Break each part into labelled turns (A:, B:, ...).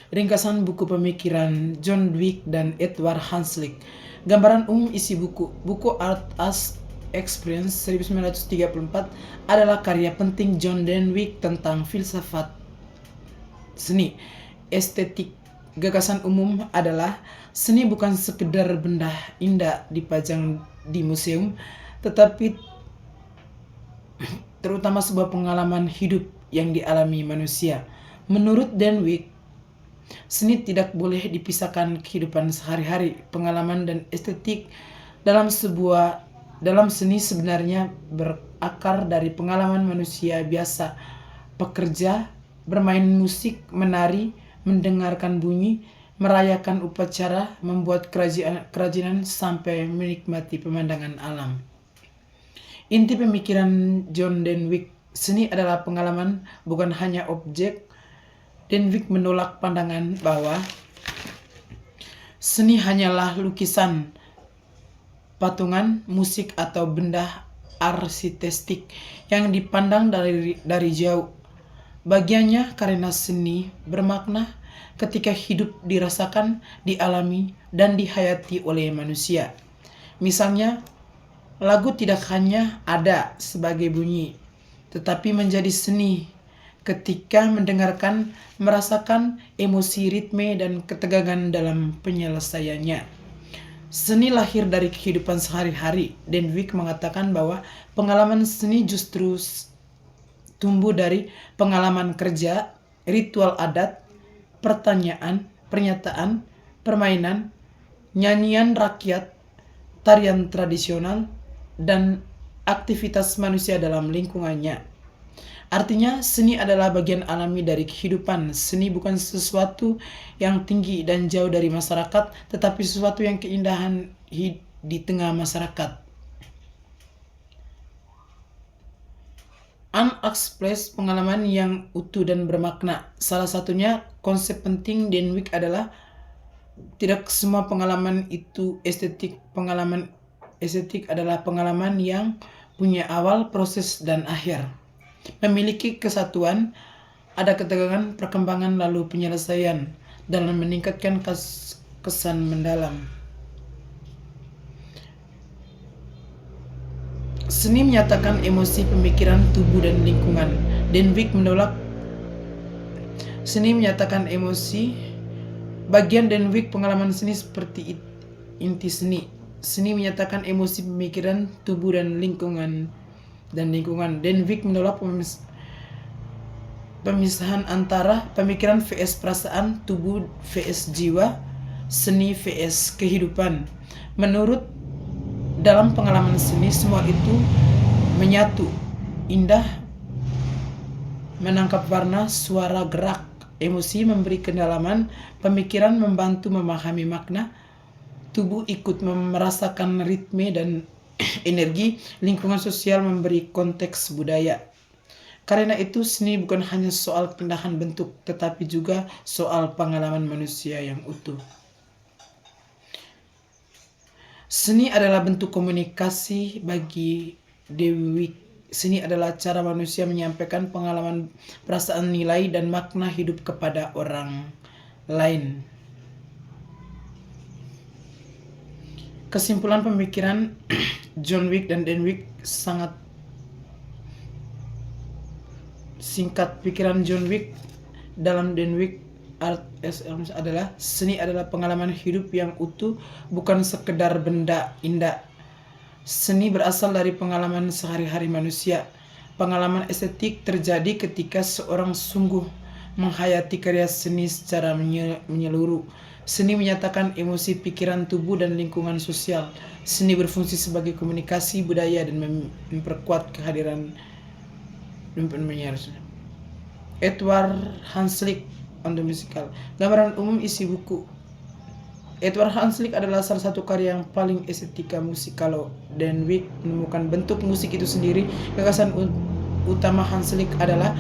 A: Ringkasan buku pemikiran John Dweck dan Edward Hanslick. Gambaran umum isi buku. Buku Art as Experience 1934 adalah karya penting John Dweck tentang filsafat seni, estetik. Gagasan umum adalah seni bukan sekedar benda indah dipajang di museum, tetapi terutama sebuah pengalaman hidup yang dialami manusia. Menurut Dweck, seni tidak boleh dipisahkan kehidupan sehari-hari. Pengalaman dan estetik dalam seni sebenarnya berakar dari pengalaman manusia biasa, pekerja, bermain musik, menari, mendengarkan bunyi, merayakan upacara, membuat kerajinan sampai menikmati pemandangan alam. Inti pemikiran John Dweck, seni adalah pengalaman, bukan hanya objek. Dweck menolak pandangan bahwa seni hanyalah lukisan, patungan, musik, atau benda arsitektur yang dipandang dari jauh. Bagiannya, karena seni bermakna ketika hidup dirasakan, dialami, dan dihayati oleh manusia. Misalnya, lagu tidak hanya ada sebagai bunyi, tetapi menjadi seni ketika mendengarkan, merasakan emosi, ritme, dan ketegangan dalam penyelesaiannya. Seni lahir dari kehidupan sehari-hari. Dweck mengatakan bahwa pengalaman seni justru tumbuh dari pengalaman kerja, ritual adat, pernyataan, permainan, nyanyian rakyat, tarian tradisional, dan aktivitas manusia dalam lingkungannya. Artinya, seni adalah bagian alami dari kehidupan. Seni bukan sesuatu yang tinggi dan jauh dari masyarakat, tetapi sesuatu yang keindahan di tengah masyarakat. Unexpressed, pengalaman yang utuh dan bermakna. Salah satunya konsep penting Dweck adalah tidak semua pengalaman itu estetik. Pengalaman estetik adalah pengalaman yang punya awal, proses, dan akhir. Memiliki kesatuan, ada ketegangan, perkembangan, lalu penyelesaian dalam meningkatkan kesan mendalam. Seni menyatakan emosi, pemikiran, tubuh, dan lingkungan. Dweck menolak seni menyatakan emosi. Bagian Dweck, pengalaman seni seperti inti seni. Seni menyatakan emosi, pemikiran, tubuh, dan lingkungan. Dweck menolak pemisahan antara pemikiran vs perasaan, tubuh vs jiwa, seni vs kehidupan. Menurut dalam pengalaman seni, semua itu menyatu. Indah menangkap warna, suara, gerak, emosi memberi kedalaman, pemikiran membantu memahami makna, tubuh ikut merasakan ritme dan energi, lingkungan sosial memberi konteks budaya. Karena itu, seni bukan hanya soal keindahan bentuk, tetapi juga soal pengalaman manusia yang utuh. Seni adalah bentuk komunikasi bagi Dweck. Seni adalah cara manusia menyampaikan pengalaman, perasaan, nilai, dan makna hidup kepada orang lain. Kesimpulan pemikiran John Dweck sangat singkat. Pikiran John Dweck dalam Dweck Art as adalah seni adalah pengalaman hidup yang utuh, bukan sekedar benda indah. Seni berasal dari pengalaman sehari-hari manusia. Pengalaman estetik terjadi ketika seorang sungguh menghayati karya seni secara menyeluruh. Seni menyatakan emosi, pikiran, tubuh, dan lingkungan sosial. Seni berfungsi sebagai komunikasi budaya dan memperkuat kehadiran penyiar. Edward Hanslick on the musical. Gambaran umum isi buku. Edward Hanslick adalah salah satu karya yang paling estetika musikal. Dweck menemukan bentuk musik itu sendiri. Gagasan utama Hanslick adalah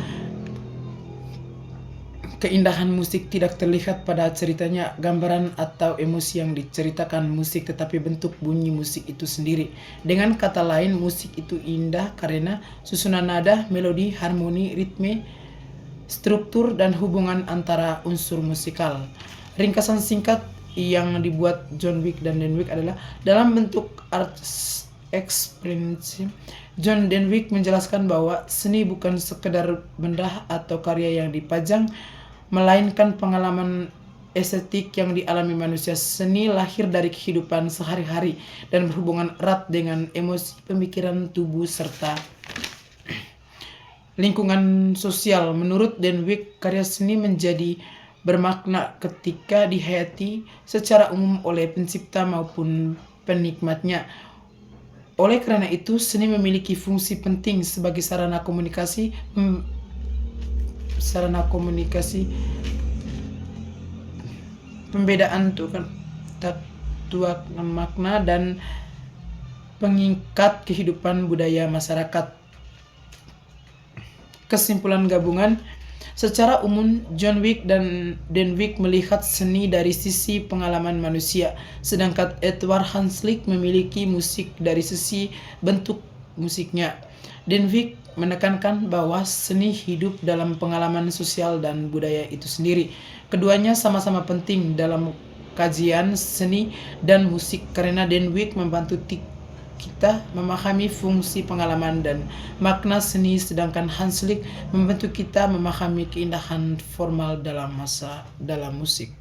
A: keindahan musik tidak terlihat pada ceritanya, gambaran, atau emosi yang diceritakan musik, tetapi bentuk bunyi musik itu sendiri. Dengan kata lain, musik itu indah karena susunan nada, melodi, harmoni, ritme, struktur dan hubungan antara unsur musikal. Ringkasan singkat yang dibuat John Wick dan Denwick adalah dalam bentuk art expression. John Denwick menjelaskan bahwa seni bukan sekedar benda atau karya yang dipajang, melainkan pengalaman estetik yang dialami manusia. Seni lahir dari kehidupan sehari-hari dan berhubungan erat dengan emosi, pemikiran, tubuh, serta lingkungan sosial. Menurut Denwick, karya seni menjadi bermakna ketika dihayati secara umum oleh pencipta maupun penikmatnya. Oleh karena itu, seni memiliki fungsi penting sebagai sarana komunikasi, pembedaan tuakan makna dan pengikat kehidupan budaya masyarakat. Kesimpulan gabungan, secara umum John Wick dan Denwick melihat seni dari sisi pengalaman manusia, sedangkan Edward Hanslick memiliki musik dari sisi bentuk musiknya. Denwick menekankan bahwa seni hidup dalam pengalaman sosial dan budaya itu sendiri. Keduanya sama-sama penting dalam kajian seni dan musik karena Denwick membantu kita memahami fungsi pengalaman dan makna seni, sedangkan Hanslick membantu kita memahami keindahan formal dalam musik.